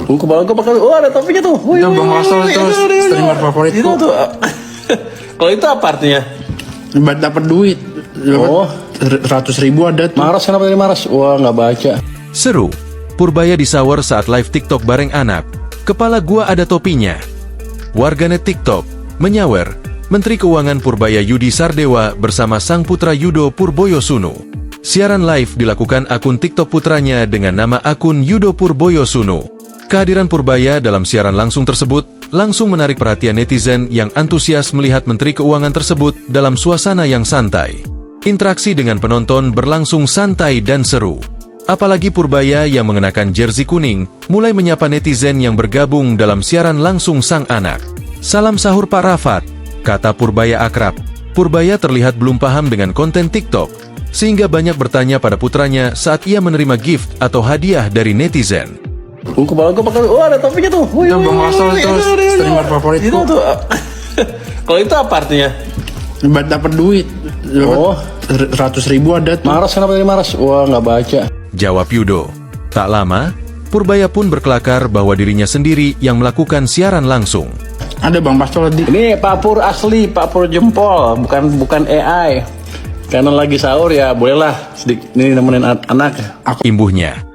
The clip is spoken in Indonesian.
Kepala gue pakai, oh ada topinya tuh. Itu Bang Hostel itu streamer favoritku. Itu tuh. Kalau itu apa artinya? Buat dapat duit. Oh. 100.000 ada tuh. Maras, kenapa dari Maras? Wah, nggak baca. Seru. Purbaya disawer saat live TikTok bareng anak. Kepala gua ada topinya. Warganet TikTok menyawer Menteri Keuangan Purbaya Yudi Sardewa bersama sang putra Yudo Purboyosunu. Siaran live dilakukan akun TikTok putranya dengan nama akun Yudo Purboyosunu. Kehadiran Purbaya dalam siaran langsung tersebut langsung menarik perhatian netizen yang antusias melihat Menteri Keuangan tersebut dalam suasana yang santai. Interaksi dengan penonton berlangsung santai dan seru. Apalagi Purbaya yang mengenakan jersey kuning mulai menyapa netizen yang bergabung dalam siaran langsung sang anak. Salam sahur Pak Rafat, kata Purbaya akrab. Purbaya terlihat belum paham dengan konten TikTok, sehingga banyak bertanya pada putranya saat ia menerima gift atau hadiah dari netizen. Kepala gue pakai, oh ada topinya tuh. Itu Bang Hostel itu streamer favoritku. Itu tuh. Kalau itu apa artinya? Buat dapat duit. Oh. 100.000 ada tuh. Maras, kenapa dari Maras? Wah, nggak baca. Jawab Yudo. Tak lama, Purbaya pun berkelakar bahwa dirinya sendiri yang melakukan siaran langsung. Ada Bang Pastol di. Ini Pak Pur asli, Pak Pur jempol, bukan AI. Karena lagi sahur ya, bolehlah sedikit ini nemenin anak. Imbuhnya.